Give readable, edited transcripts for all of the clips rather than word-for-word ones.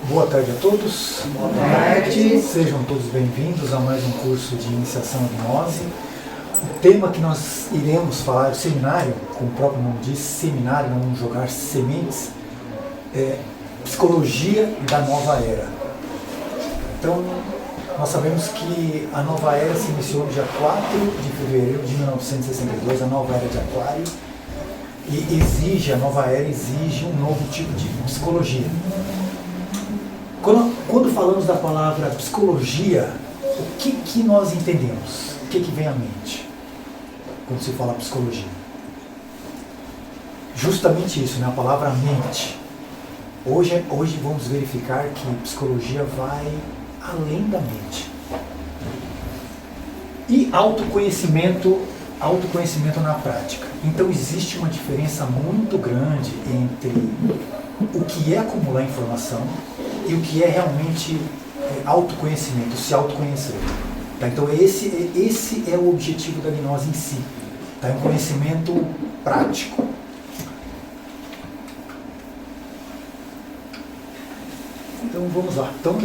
Boa tarde a todos. Boa tarde. Sejam todos bem-vindos a mais um curso de iniciação à gnose. O tema que nós iremos falar, o seminário, como o próprio nome diz, seminário, não vamos jogar sementes, é Psicologia da Nova Era. Então, nós sabemos que a Nova Era se iniciou no dia 4 de fevereiro de 1962, a Nova Era de Aquário, e a Nova Era exige um novo tipo de psicologia. Quando falamos da palavra psicologia, o que nós entendemos? O que vem à mente quando se fala psicologia? Justamente isso, né? A palavra mente. Hoje vamos verificar que psicologia vai além da mente. E autoconhecimento na prática. Então existe uma diferença muito grande entre o que é acumular informação e o que é realmente autoconhecimento, se autoconhecer. Tá? Então esse é o objetivo da gnose em si. Tá? Um conhecimento prático. Então vamos lá. Então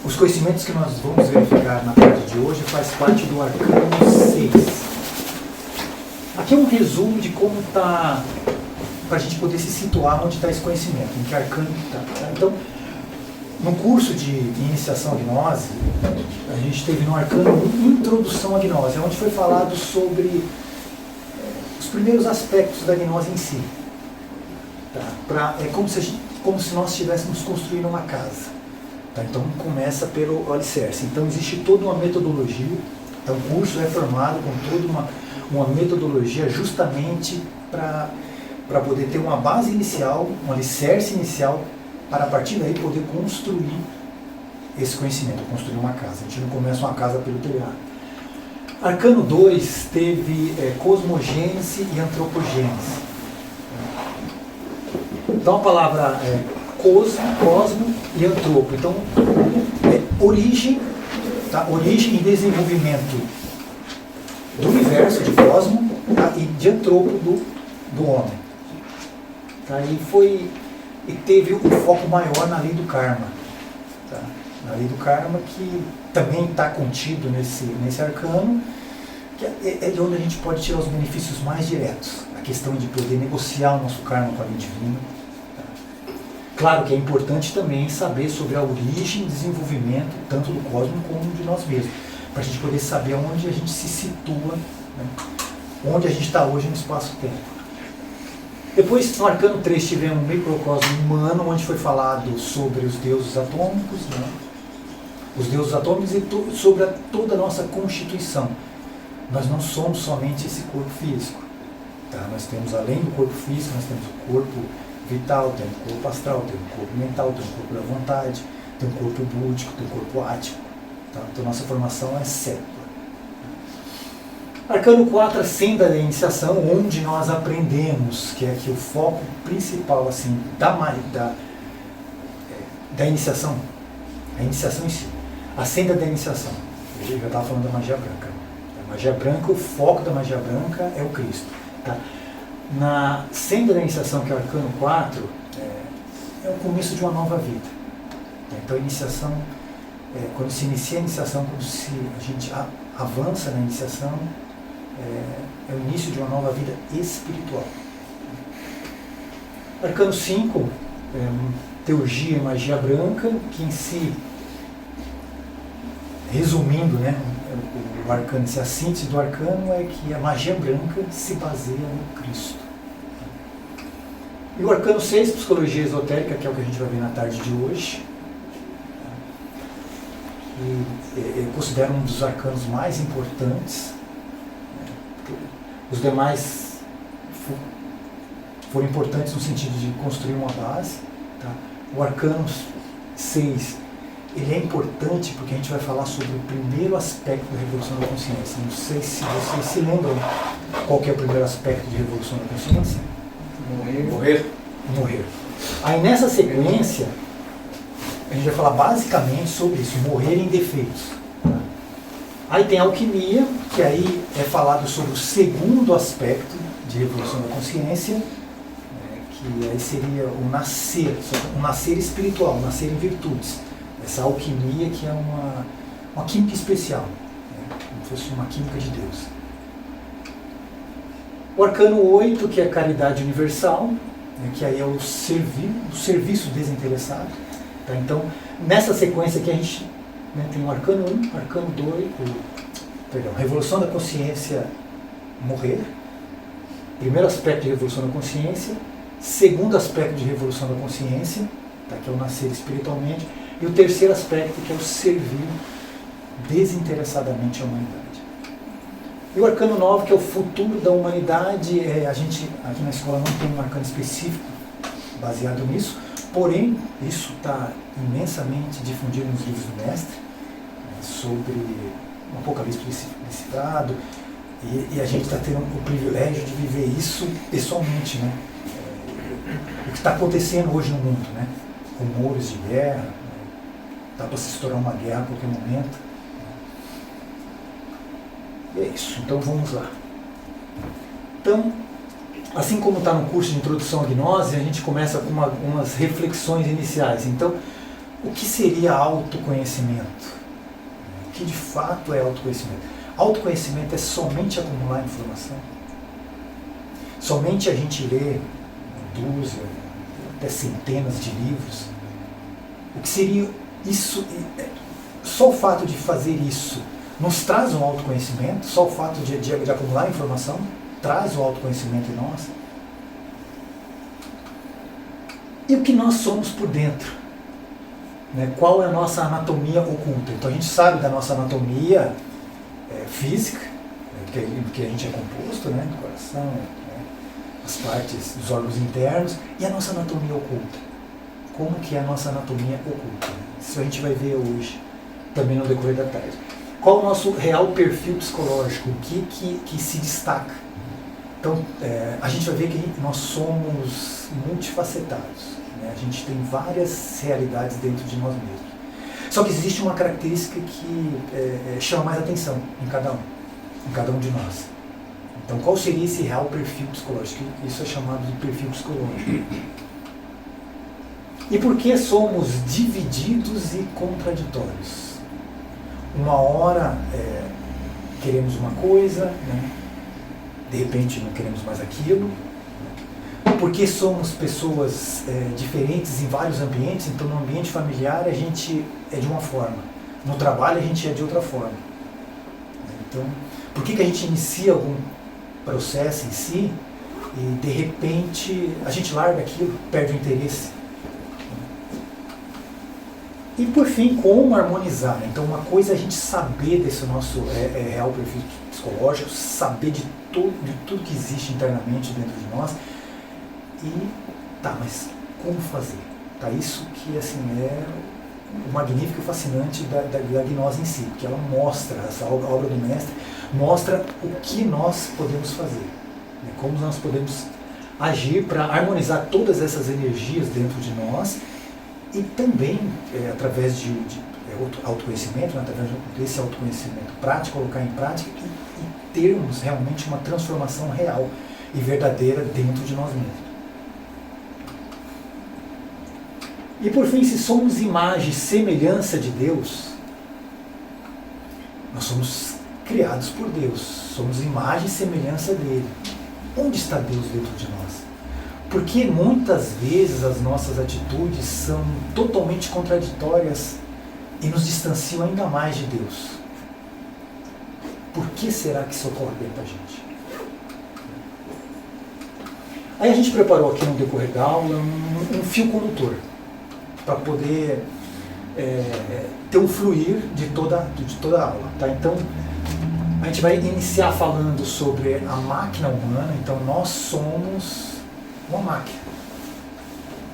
os conhecimentos que nós vamos verificar na parte de hoje faz parte do arcano 6. Aqui é um resumo de como está, para a gente poder se situar onde está esse conhecimento, em que arcano está. Então, no curso de iniciação à gnose, a gente teve no arcano Introdução à Gnose, onde foi falado sobre os primeiros aspectos da gnose em si. Tá? É como se nós estivéssemos construindo uma casa. Tá? Então, começa pelo alicerce. Então, existe toda uma metodologia. Então, o curso é formado com toda uma metodologia justamente para poder ter uma base inicial, um alicerce inicial, para a partir daí poder construir esse conhecimento, construir uma casa. A gente não começa uma casa pelo telhado. Arcano 2 teve cosmogênese e antropogênese. Então a palavra cosmo e antropo. Então, origem, tá? Origem e desenvolvimento do universo, de cosmo, tá? E de antropo do homem. Tá? E teve um foco maior na lei do karma. Tá? Na lei do karma, que também está contido nesse arcano, que é de onde a gente pode tirar os benefícios mais diretos. A questão de poder negociar o nosso karma com a lei divina. Tá? Claro que é importante também saber sobre a origem e desenvolvimento, tanto do cosmos como de nós mesmos, para a gente poder saber onde a gente se situa, né? Onde a gente está hoje no espaço-tempo. Depois, no arcano 3, tivemos um microcosmo humano, onde foi falado sobre os deuses atômicos, né? Os deuses atômicos e sobre toda a nossa constituição. Nós não somos somente esse corpo físico. Tá? Nós temos, além do corpo físico, nós temos o corpo vital, temos o corpo astral, temos o corpo mental, temos o corpo da vontade, temos o corpo búdico, temos o corpo ático. Tá? Então, nossa formação é sépula. Arcano 4, a senda da iniciação, onde nós aprendemos, que é aqui o foco principal assim, da iniciação, a iniciação em si, a senda da iniciação. Eu já estava falando da magia branca. A magia branca, o foco da magia branca é o Cristo. Tá? Na senda da iniciação, que é o arcano 4, é o começo de uma nova vida. Tá? Então a iniciação, quando se inicia a iniciação, quando a gente avança na iniciação, é o início de uma nova vida espiritual. Arcano 5, teurgia e magia branca, que em si, resumindo, né, o arcano, a síntese do arcano é que a magia branca se baseia no Cristo. E o arcano 6, psicologia esotérica, que é o que a gente vai ver na tarde de hoje, e eu considero um dos arcanos mais importantes. Os demais foram importantes no sentido de construir uma base. Tá? O arcano 6, ele é importante porque a gente vai falar sobre o primeiro aspecto da Revolução da Consciência. Não sei se vocês se lembram qual que é o primeiro aspecto de Revolução da Consciência. Morrer. Aí nessa sequência, a gente vai falar basicamente sobre isso, morrer em defeitos. Aí tem a alquimia, que aí é falado sobre o segundo aspecto de Revolução da Consciência, que aí seria o nascer, um nascer espiritual, um nascer em virtudes. Essa alquimia que é uma química especial, né? Como se fosse uma química de Deus. O arcano 8, que é a caridade universal, né? Que aí é o serviço desinteressado. Tá? Então, nessa sequência aqui a gente, né, tem o arcano 1, arcano 2, revolução da consciência, morrer. Primeiro aspecto de revolução da consciência, segundo aspecto de revolução da consciência, tá, que é o nascer espiritualmente, e o terceiro aspecto, que é o servir desinteressadamente à humanidade. E o arcano 9, que é o futuro da humanidade, a gente aqui na escola não tem um arcano específico baseado nisso, porém isso está imensamente difundido nos livros do mestre, né, sobre o Apocalipse decifrado. E a gente está tendo o privilégio de viver isso pessoalmente, né? O que está acontecendo hoje no mundo, né? Rumores de guerra, né? Dá para se estourar uma guerra a qualquer momento. E é isso, então vamos lá. Então, assim como está no curso de Introdução à Gnose, a gente começa com umas reflexões iniciais. Então, o que seria autoconhecimento? O que de fato é autoconhecimento? Autoconhecimento é somente acumular informação? Somente a gente ler dúzia, até centenas de livros? O que seria isso? Só o fato de fazer isso nos traz um autoconhecimento? Só o fato de acumular informação traz o autoconhecimento em nós? E o que nós somos por dentro? Né? Qual é a nossa anatomia oculta? Então a gente sabe da nossa anatomia física, do que a gente é composto, né, do coração, né, as partes dos órgãos internos, e a nossa anatomia oculta. Como que é a nossa anatomia oculta? Isso a gente vai ver hoje, também no decorrer da tarde. Qual o nosso real perfil psicológico? O que se destaca? Então, a gente vai ver que nós somos multifacetados, né? A gente tem várias realidades dentro de nós mesmos. Só que existe uma característica que chama mais atenção em cada um de nós. Então, qual seria esse real perfil psicológico? Isso é chamado de perfil psicológico. E por que somos divididos e contraditórios? Uma hora queremos uma coisa, né? De repente não queremos mais aquilo. Porque somos pessoas diferentes em vários ambientes, então no ambiente familiar a gente é de uma forma, no trabalho a gente é de outra forma. Então, por que a gente inicia algum processo em si e de repente a gente larga aquilo, perde o interesse? E por fim, como harmonizar? Então uma coisa é a gente saber desse nosso real perfil psicológico, saber de tudo que existe internamente dentro de nós. E mas como fazer? Isso que assim é o magnífico e fascinante da gnose em si, porque ela mostra, essa obra do mestre mostra o que nós podemos fazer, né? Como nós podemos agir para harmonizar todas essas energias dentro de nós e também através de autoconhecimento, né? Através desse autoconhecimento prático, colocar em prática e termos realmente uma transformação real e verdadeira dentro de nós mesmos. E por fim, se somos imagem e semelhança de Deus, nós somos criados por Deus, somos imagem e semelhança dele. Onde está Deus dentro de nós? Porque muitas vezes as nossas atitudes são totalmente contraditórias e nos distanciam ainda mais de Deus. Por que será que isso ocorre dentro da gente? Aí a gente preparou aqui no decorrer da aula um fio condutor, para poder ter um fluir de toda a aula. Tá? Então, a gente vai iniciar falando sobre a máquina humana. Então, nós somos uma máquina.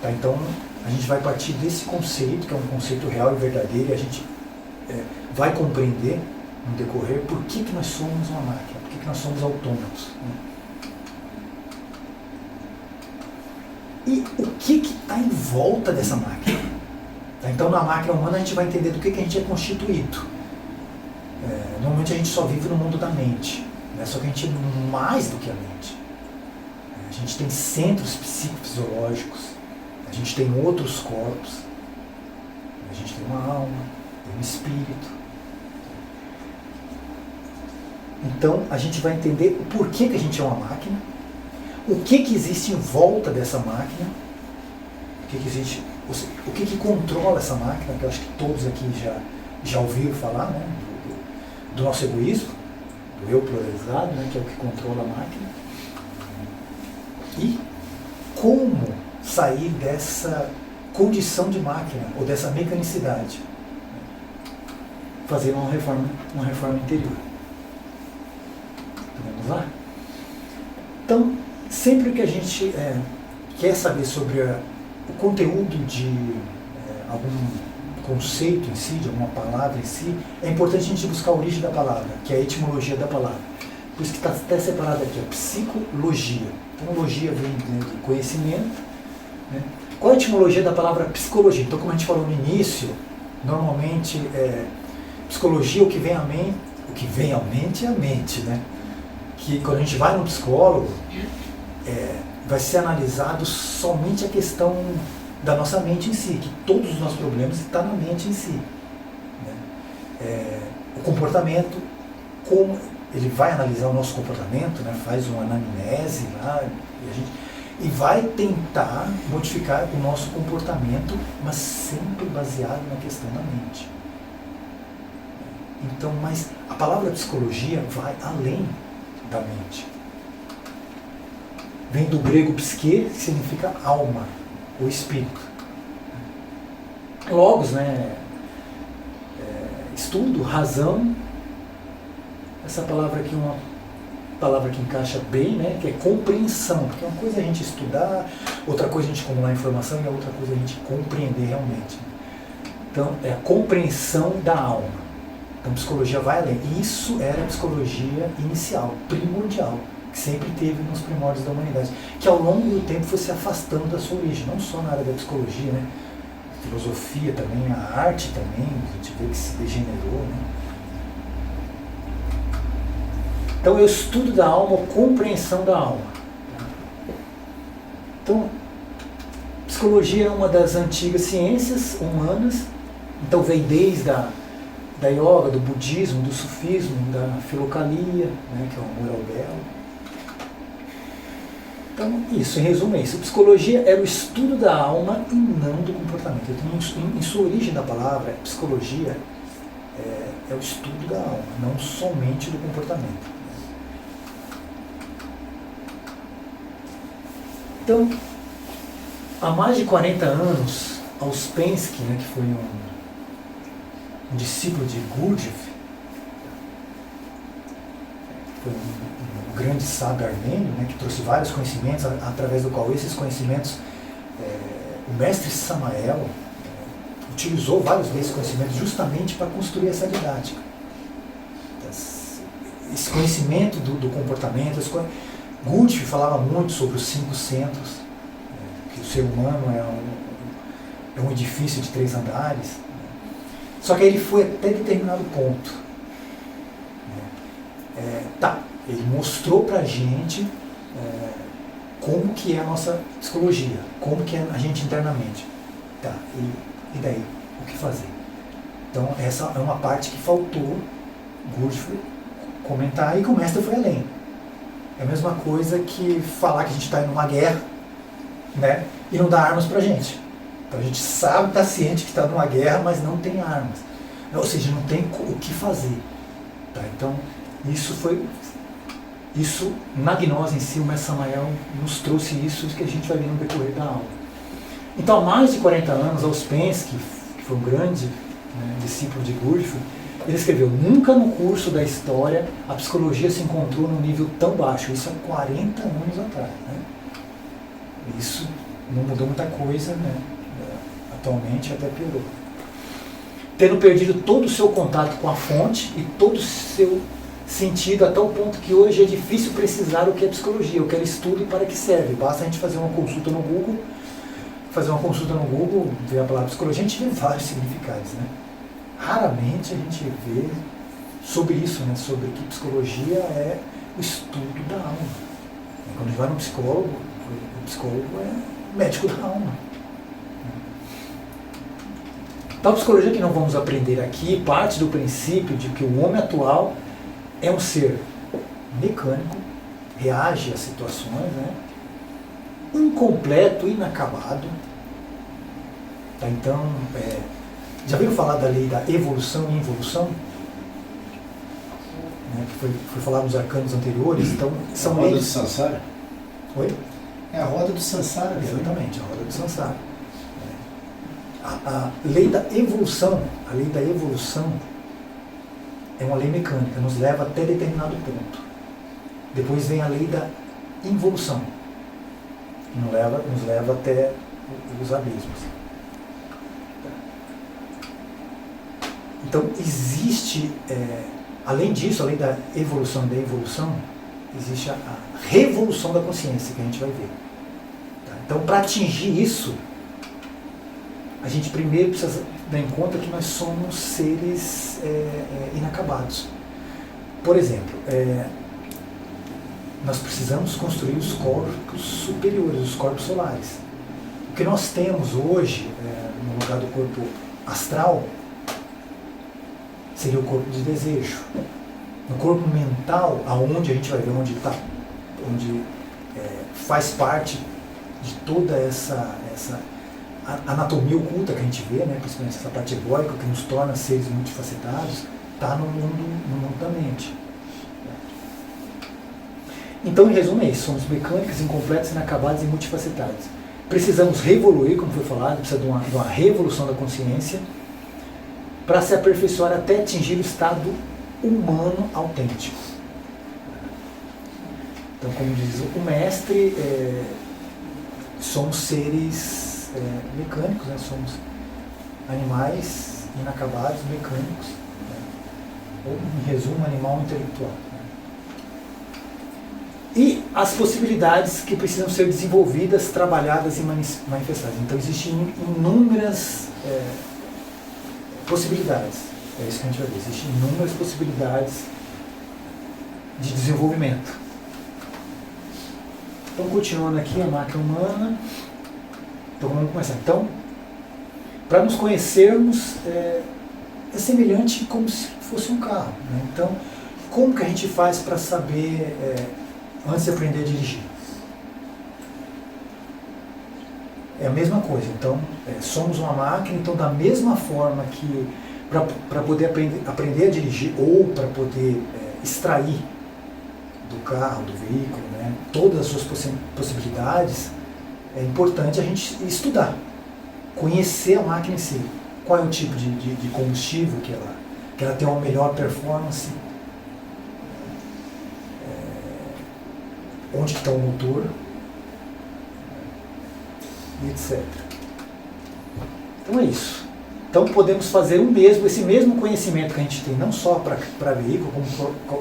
Tá? Então, a gente vai partir desse conceito, que é um conceito real e verdadeiro, e a gente vai compreender no decorrer por que nós somos uma máquina, por que nós somos autônomos. Né? E o que está em volta dessa máquina? Então, na máquina humana, a gente vai entender do que a gente é constituído. Normalmente, a gente só vive no mundo da mente, né? Só que a gente é mais do que a mente. A A gente tem centros psicofisiológicos, a gente tem outros corpos, a gente tem uma alma, tem um espírito. Então a gente vai entender o porquê que a gente é uma máquina, o que existe em volta dessa máquina, o que controla essa máquina, que eu acho que todos aqui já ouviram falar, né, do nosso egoísmo, do eu pluralizado, né, que é o que controla a máquina, e como sair dessa condição de máquina, ou dessa mecanicidade, fazer uma reforma interior. Vamos lá? Então, sempre que a gente quer saber sobre o conteúdo de algum conceito em si, de alguma palavra em si, é importante a gente buscar a origem da palavra, que é a etimologia da palavra. Por isso que está até separado aqui, a psicologia. Então, logia vem de conhecimento. Né? Qual a etimologia da palavra psicologia? Então, como a gente falou no início, normalmente, psicologia, o que vem à mente é a mente, né? Que quando a gente vai no psicólogo, vai ser analisado somente a questão da nossa mente em si, que todos os nossos problemas estão na mente em si. Né? O comportamento, como ele vai analisar o nosso comportamento, né? Faz uma anamnese lá, e vai tentar modificar o nosso comportamento, mas sempre baseado na questão da mente. Então, mas a palavra psicologia vai além da mente. Vem do grego psique, que significa alma, ou espírito. Logos, né? Estudo, razão. Essa palavra aqui é uma palavra que encaixa bem, né? Que é compreensão, porque uma coisa é a gente estudar, outra coisa é a gente acumular informação e a outra coisa é a gente compreender realmente. Então, é a compreensão da alma. Então, psicologia vai além. Isso era a psicologia inicial, primordial, que sempre teve nos primórdios da humanidade, que ao longo do tempo foi se afastando da sua origem, não só na área da psicologia, né? A filosofia também, a arte também, a gente vê que se degenerou, né? Então, é o estudo da alma, a compreensão da alma. Então, psicologia é uma das antigas ciências humanas, então vem desde da yoga, do budismo, do sufismo, da filocalia, né, que é o amor ao belo. Então, isso, em resumo é isso. A psicologia era o estudo da alma e não do comportamento. Então, em sua origem da palavra, psicologia é o estudo da alma, não somente do comportamento. Então, há mais de 40 anos, Ouspensky, né, que foi um discípulo de Gurdjieff, foi um grande sábio armênio, né, que trouxe vários conhecimentos, através do qual esses conhecimentos, o mestre Samael utilizou vários desses conhecimentos justamente para construir essa didática. Esse conhecimento do comportamento, Gurdjieff falava muito sobre os 5 centros, que o ser humano é um edifício de 3 andares. Só que ele foi até determinado ponto. Ele mostrou pra gente como que é a nossa psicologia, como que é a gente internamente. E daí? O que fazer? Então essa é uma parte que faltou Gurdjieff comentar, e que o mestre foi além. É a mesma coisa que falar que a gente está em uma guerra, né, e não dar armas pra gente. Então a gente sabe, está ciente que está numa guerra, mas não tem armas. Ou seja, não tem o que fazer. Então, isso na gnose em si, o mestre Samael nos trouxe isso que a gente vai ver no decorrer da aula. Então, há mais de 40 anos, Ouspensky, que foi um grande, né, discípulo de Gurdjieff, ele escreveu: nunca no curso da história a psicologia se encontrou num nível tão baixo. Isso há 40 anos atrás. Né? Isso não mudou muita coisa, né? Atualmente até piorou. Tendo perdido todo o seu contato com a fonte e todo o seu sentido, a tal ponto que hoje é difícil precisar o que é psicologia, o que ela estuda e para que serve. Basta a gente fazer uma consulta no Google, ver a palavra psicologia, a gente vê vários significados, né? Raramente a gente vê sobre isso, né? Sobre que psicologia é o estudo da alma. Quando a gente vai no psicólogo, o psicólogo é médico da alma. Tal psicologia que nós vamos aprender aqui parte do princípio de que o homem atual é um ser mecânico, reage a situações, né? Incompleto, inacabado. Tá, então, já viram falar da lei da evolução e involução? Né, que foi falado nos arcanos anteriores. Então, são a roda leis... do Sansara? Oi? É a roda do Sansara. Exatamente, a roda do Sansara. A lei da evolução, é uma lei mecânica, nos leva até determinado ponto. Depois vem a lei da involução, que nos leva até os abismos. Então existe, além disso, além da evolução e da involução, existe a revolução da consciência, que a gente vai ver. Tá? Então, para atingir isso, a gente primeiro precisa dar em conta que nós somos seres inacabados. Por exemplo, nós precisamos construir os corpos superiores, os corpos solares. O que nós temos hoje, no lugar do corpo astral, seria o corpo de desejo. No corpo mental, aonde a gente vai ver onde está, onde faz parte de toda essa anatomia oculta que a gente vê, né, principalmente essa parte egóica que nos torna seres multifacetados, está no mundo da mente. Então, em resumo, é isso. Somos mecânicos, incompletos, inacabados e multifacetados. Precisamos revoluir, como foi falado, precisa de uma revolução da consciência para se aperfeiçoar até atingir o estado humano autêntico. Então, como diz o mestre, somos seres mecânicos, né? Somos animais inacabados, mecânicos, né? Ou, em resumo, animal intelectual. Né? E as possibilidades que precisam ser desenvolvidas, trabalhadas e manifestadas. Então, existem inúmeras possibilidades. É isso que a gente vai ver. Existem inúmeras possibilidades de desenvolvimento. Então, continuando aqui, a máquina humana. Então, vamos começar. Então, para nos conhecermos, é semelhante como se fosse um carro. Né? Então, como que a gente faz para saber, antes de aprender a dirigir? É a mesma coisa. Então, somos uma máquina, então da mesma forma que para poder aprender a dirigir ou para poder extrair do carro, do veículo, né, todas as suas possibilidades, é importante a gente estudar, conhecer a máquina em si. Qual é o tipo de combustível que ela tem uma melhor performance, onde está o motor, e etc. Então é isso. Então podemos fazer esse mesmo conhecimento que a gente tem, não só para veículo, como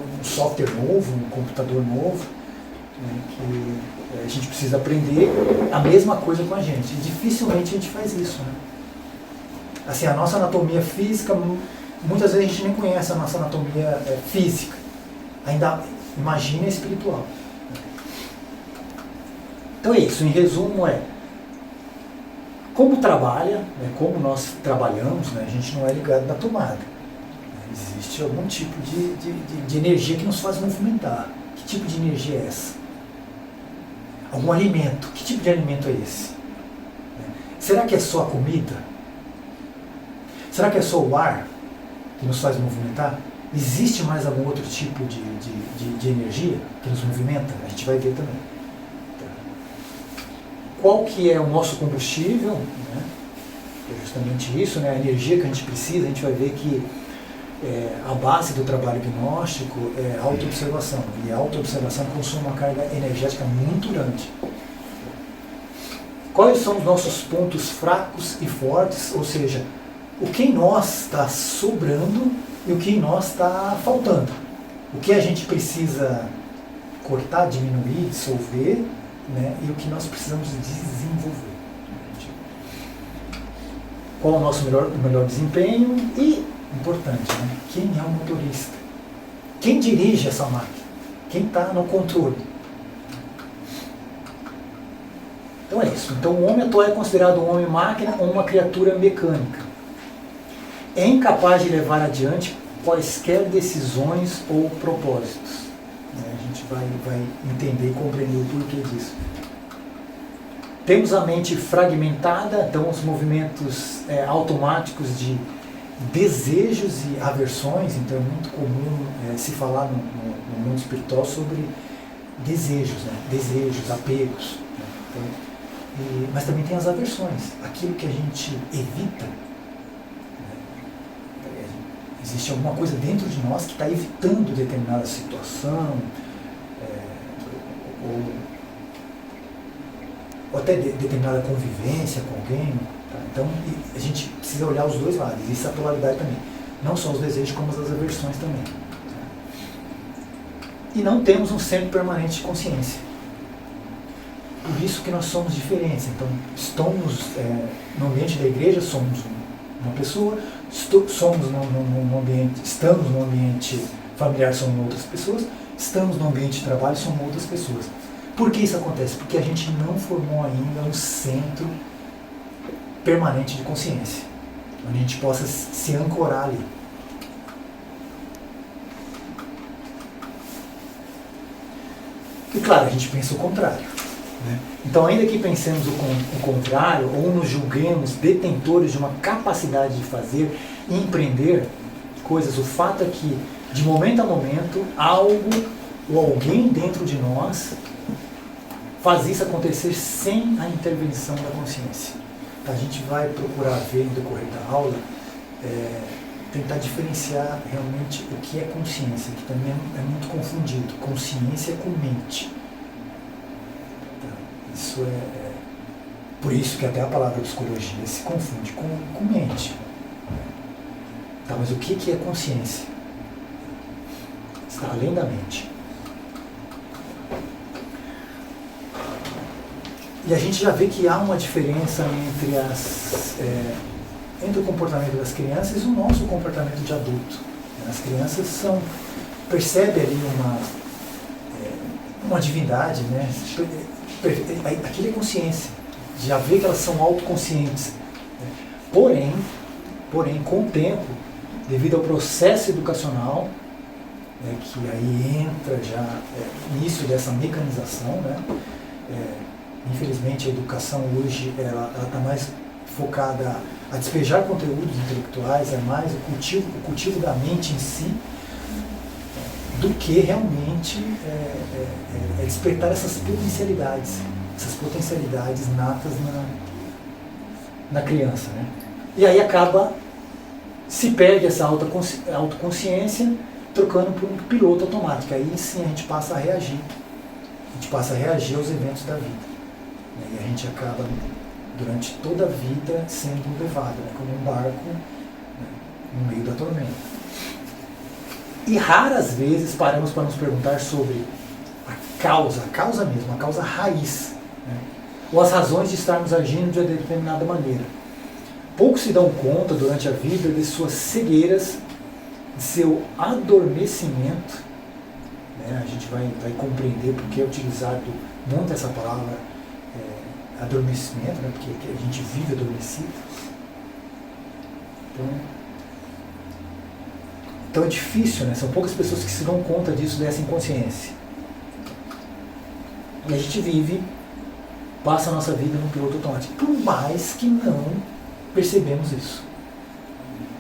um software novo, um computador novo, né, que a gente precisa aprender a mesma coisa com a gente. E dificilmente a gente faz isso. Né? Assim, a nossa anatomia física, muitas vezes a gente nem conhece a nossa anatomia física. Ainda imagina a espiritual. Então é isso. Em resumo como trabalha, né, como nós trabalhamos, né, a gente não é ligado na tomada. Existe algum tipo de energia que nos faz movimentar. Que tipo de energia é essa? Algum alimento. Que tipo de alimento é esse? Será que é só a comida? Será que é só o ar que nos faz movimentar? Existe mais algum outro tipo de energia que nos movimenta? A gente vai ver também. Qual que é o nosso combustível? Né? É justamente isso, né? A energia que a gente precisa. A gente vai ver que a base do trabalho gnóstico é a autoobservação. E a autoobservação consome uma carga energética muito grande. Quais são os nossos pontos fracos e fortes? Ou seja, o que em nós está sobrando e o que em nós está faltando. O que a gente precisa cortar, diminuir, dissolver, né? E o que nós precisamos desenvolver. Qual o nosso melhor desempenho e, importante, né? Quem é o motorista? Quem dirige essa máquina? Quem está no controle? é isso. Então o homem atual é considerado um homem-máquina ou uma criatura mecânica. É incapaz de levar adiante quaisquer decisões ou propósitos. A gente vai entender e compreender o porquê disso. Temos a mente fragmentada, então os movimentos automáticos de desejos e aversões. Então é muito comum se falar no mundo espiritual sobre desejos, né? Desejos, apegos. Né? Então, mas também tem as aversões, aquilo que a gente evita. Existe alguma coisa dentro de nós que está evitando determinada situação, ou até determinada convivência com alguém. Tá? Então, a gente precisa olhar os dois lados, existe a polaridade também. Não só os desejos, como as aversões também. Tá? E não temos um centro permanente de consciência. Por isso que nós somos diferentes. Então, estamos no ambiente da igreja, somos uma pessoa, estamos num ambiente familiar, somos outras pessoas, estamos no ambiente de trabalho, somos outras pessoas. Por que isso acontece? Porque a gente não formou ainda um centro permanente de consciência, onde a gente possa se ancorar ali. E claro, a gente pensa o contrário. Né? Então, ainda que pensemos o contrário, ou nos julguemos detentores de uma capacidade de fazer e empreender coisas, o fato é que, de momento a momento, algo ou alguém dentro de nós faz isso acontecer sem a intervenção da consciência. A gente vai procurar ver no decorrer da aula, tentar diferenciar realmente o que é consciência, que também é muito confundido. Consciência com mente. Isso por isso que até a palavra psicologia se confunde com mente. Tá, mas o que é consciência? Está além da mente. E a gente já vê que há uma diferença entre o comportamento das crianças e o nosso comportamento de adulto. As crianças percebem ali uma divindade, né? Aquilo é consciência. Já vê que elas são autoconscientes. Porém, com o tempo, devido ao processo educacional, que aí entra já início dessa mecanização, né? Infelizmente a educação hoje ela está mais focada a despejar conteúdos intelectuais, é mais o cultivo da mente em si, do que realmente despertar essas potencialidades natas na criança. Né? E aí se perde essa autoconsciência, trocando por um piloto automático. Aí sim a gente passa a reagir. A gente passa a reagir aos eventos da vida. E a gente acaba, durante toda a vida, sendo levado, né, como um barco, né, no meio da tormenta. E raras vezes paramos para nos perguntar sobre a causa mesmo, a causa raiz, né, ou as razões de estarmos agindo de uma determinada maneira. Poucos se dão conta, durante a vida, de suas cegueiras, de seu adormecimento. Né, a gente vai compreender porque é utilizado muito essa palavra adormecimento, né? Porque a gente vive adormecido. Então é difícil, né? São poucas pessoas que se dão conta dessa inconsciência. E a gente passa a nossa vida num piloto automático, por mais que não percebemos isso.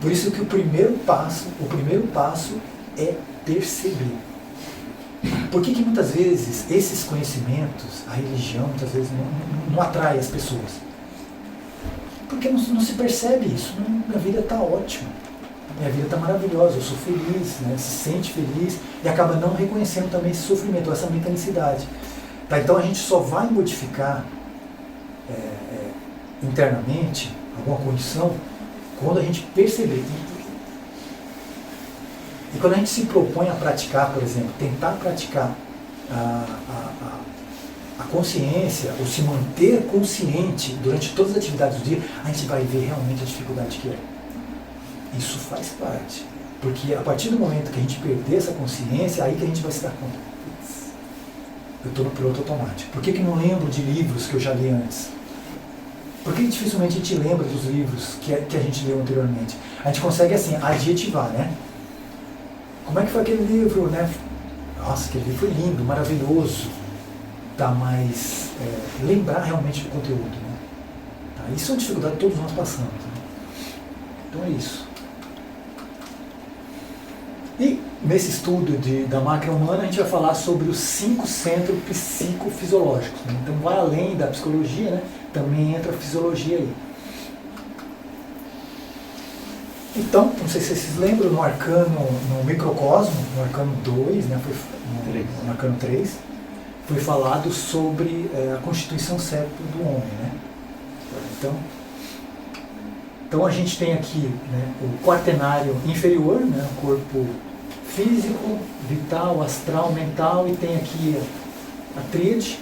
Por isso que o primeiro passo é perceber. Por que muitas vezes esses conhecimentos, a religião, muitas vezes não atrai as pessoas? Porque não se percebe isso. Minha vida está ótima, minha vida está maravilhosa, eu sou feliz, né? Se sente feliz e acaba não reconhecendo também esse sofrimento, essa mecanicidade. Tá? Então a gente só vai modificar internamente alguma condição quando a gente perceber. E quando a gente se propõe a praticar, por exemplo, tentar praticar a consciência, ou se manter consciente durante todas as atividades do dia, a gente vai ver realmente a dificuldade que é. Isso faz parte. Porque a partir do momento que a gente perder essa consciência, aí que a gente vai se dar conta. eu estou no piloto automático. Por que não lembro de livros que eu já li antes? Por que dificilmente a gente lembra dos livros que a gente leu anteriormente? A gente consegue, assim, adjetivar, né? Como é que foi aquele livro, né? Nossa, aquele livro foi lindo, maravilhoso. Tá, mas lembrar realmente do conteúdo, né? Tá, isso é uma dificuldade que todos nós passamos, né? Então é isso. E nesse estudo da máquina humana a gente vai falar sobre os 5 centros psicofisiológicos, né? Então vai além da psicologia, né? Também entra a fisiologia aí. Então, não sei se vocês lembram, no arcano, no microcosmo, no arcano 2, né? No arcano 3, foi falado sobre a constituição cérebro do homem, né? Então a gente tem aqui, né, o quaternário inferior, né, o corpo físico, vital, astral, mental, e tem aqui a tríade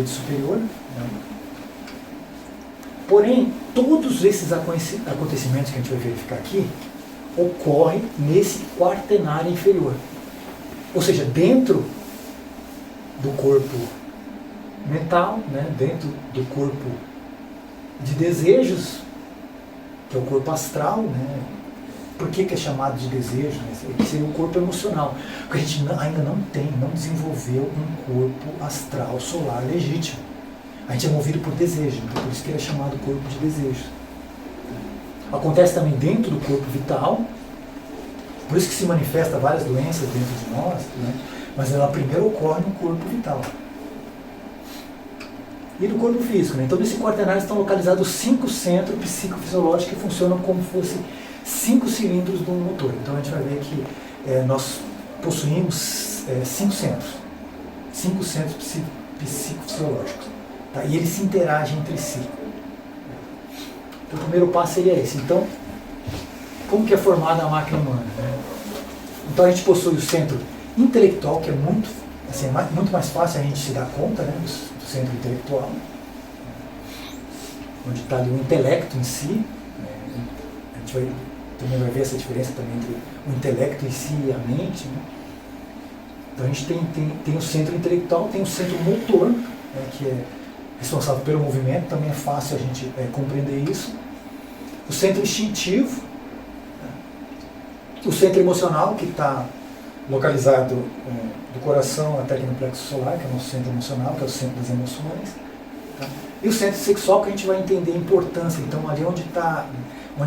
superior. Né? Porém, todos esses acontecimentos que a gente vai verificar aqui ocorrem nesse quaternário inferior. Ou seja, dentro do corpo mental, né, dentro do corpo de desejos, que é o corpo astral, né? Por que é chamado de desejo? Né? Que seria o corpo emocional. Porque a gente ainda não desenvolveu um corpo astral solar legítimo. A gente é movido por desejo, então por isso que ele é chamado corpo de desejo. Acontece também dentro do corpo vital, por isso que se manifesta várias doenças dentro de nós, né? Mas ela primeiro ocorre no corpo vital. E do corpo físico, né? Então nesse quaternário estão localizados 5 centros psicofisiológicos que funcionam como se fossem 5 cilindros de um motor. Então a gente vai ver que nós possuímos 5 centros. 5 centros psicofisiológicos. Tá? E eles se interagem entre si. Então, o primeiro passo seria esse. Então, como que é formada a máquina humana? Né? Então a gente possui o centro intelectual, que é muito, assim, muito mais fácil a gente se dar conta, né, do centro intelectual, onde está ali o intelecto em si. Né? A gente também vai ver essa diferença também entre o intelecto em si e a mente. Né? Então a gente tem o centro intelectual, tem o centro motor, né, que é responsável pelo movimento, também é fácil a gente compreender isso. O centro instintivo, né? O centro emocional, que está localizado do coração até aqui no plexo solar, que é o nosso centro emocional, que é o centro das emoções. Tá? E o centro sexual, que a gente vai entender a importância. Então, ali onde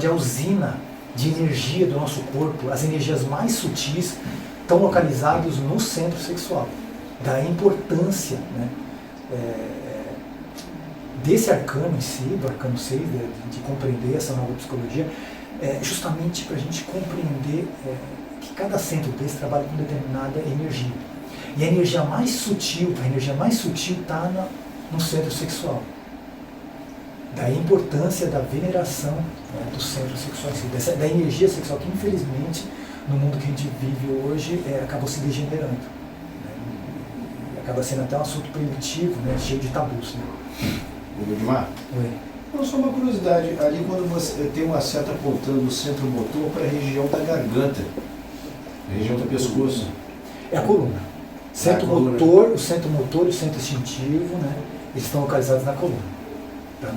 é a usina de energia do nosso corpo, as energias mais sutis, estão localizados no centro sexual. Da importância, né, desse arcano em si, do arcano 6, de compreender essa nova psicologia, justamente para a gente compreender que cada centro desse trabalha com determinada energia. E a energia mais sutil está no centro sexual. Daí a importância da veneração, né, do centro sexual em si, da energia sexual, que infelizmente no mundo que a gente vive hoje acabou se degenerando. Né, e acaba sendo até um assunto primitivo, né, cheio de tabus. Né. Edmar? Oi. Não, só uma curiosidade, ali quando você tem uma seta apontando o centro motor para a região da garganta, a região do pescoço. É a coluna. Centro motor, o centro motor e o centro instintivo, né, eles estão localizados na coluna. Tá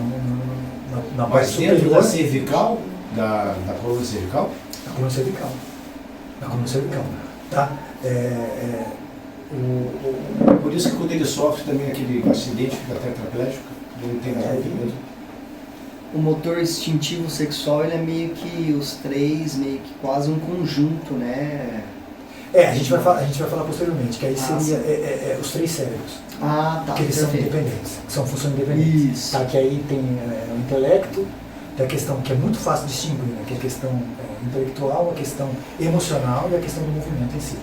na parte dentro superior, da cervical, da coluna cervical? Na coluna cervical. Na coluna cervical. Tá? Por isso que quando ele sofre também aquele acidente, fica tetraplégico, ele tem mesmo. O motor instintivo sexual, ele é meio que os três, meio que quase um conjunto, né? A gente vai falar posteriormente, que aí seria os 3 cérebros. Ah, tá. Que eles perfeito. são independentes, são funções independentes. Isso. Tá? Que aí tem o intelecto, tem a questão que é muito fácil de distinguir, né? Que é a questão intelectual, a questão emocional e a questão do movimento em si.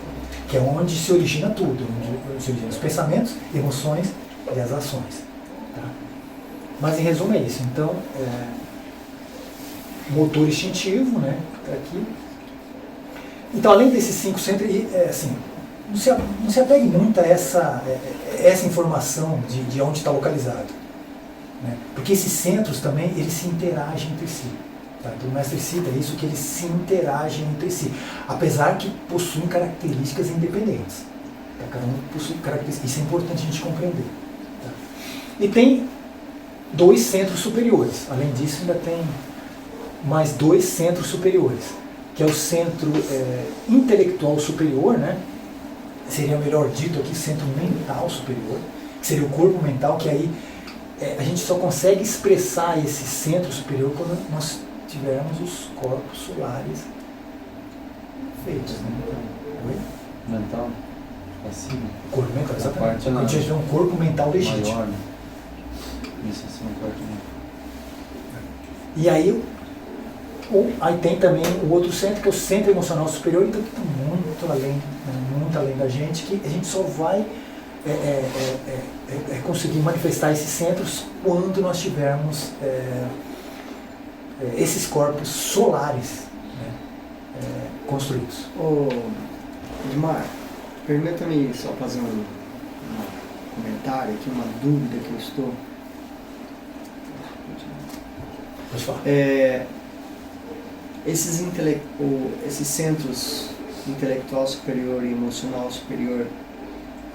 Que é onde se origina tudo, onde se originam os pensamentos, emoções e as ações. Tá? Mas em resumo é isso. Então, motor instintivo, né? Tá aqui. Então, além desses 5 centros, assim, não se apegue muito a essa informação de onde está localizado. Né? Porque esses centros também, eles se interagem entre si. Tá? Então o mestre cita isso, que eles se interagem entre si. Apesar que possuem características independentes. Tá? Cada um possui características. Isso é importante a gente compreender. Tá? E tem 2 centros superiores. Além disso, ainda tem mais 2 centros superiores, que é o centro intelectual superior, né? Seria melhor dito aqui, centro mental superior, que seria o corpo mental, que aí a gente só consegue expressar esse centro superior quando nós tivermos os corpos solares feitos. Né? Oi? Mental? Acima? Corpo mental, Essa exatamente. parte Quando a gente tiver um corpo mental legítimo. maior, né? Isso, assim, uma parte mental. E aí tem também o outro centro, que é o centro emocional superior, então que está muito além da gente, que a gente só vai conseguir manifestar esses centros quando nós tivermos esses corpos solares, né, construídos. Ô, Edmar, permita-me só fazer um comentário aqui, uma dúvida que eu estou. Pode falar. Esses centros intelectual superior e emocional superior,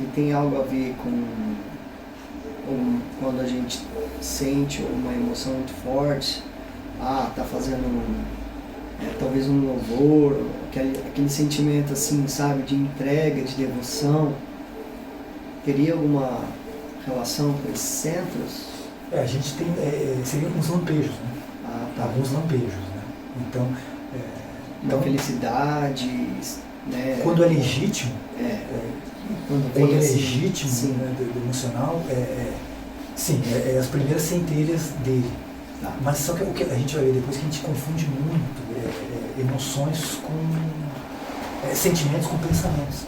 e tem algo a ver com quando a gente sente uma emoção muito forte, tá fazendo talvez um louvor, aquele sentimento assim, sabe, de entrega, de devoção, teria alguma relação com esses centros? A gente tem, seriam uns lampejos, né? Alguns lampejos, né? Então, felicidade, né? Quando é legítimo, quando é assim, legítimo, né, do emocional, sim, as primeiras centelhas dele. Tá. Mas só que o que a gente vai ver depois, que a gente confunde muito emoções com sentimentos com pensamentos.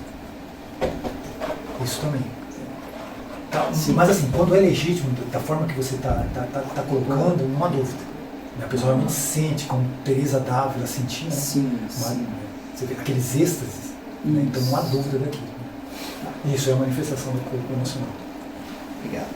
Isso também. Mas assim, quando é legítimo, da forma que você está colocando, não há dúvida. A pessoa realmente sente, como Teresa d'Ávila sentia, né? Sim. Você vê aqueles êxtases, né? Então não há dúvida daquilo. Isso é a manifestação do corpo emocional. Obrigado.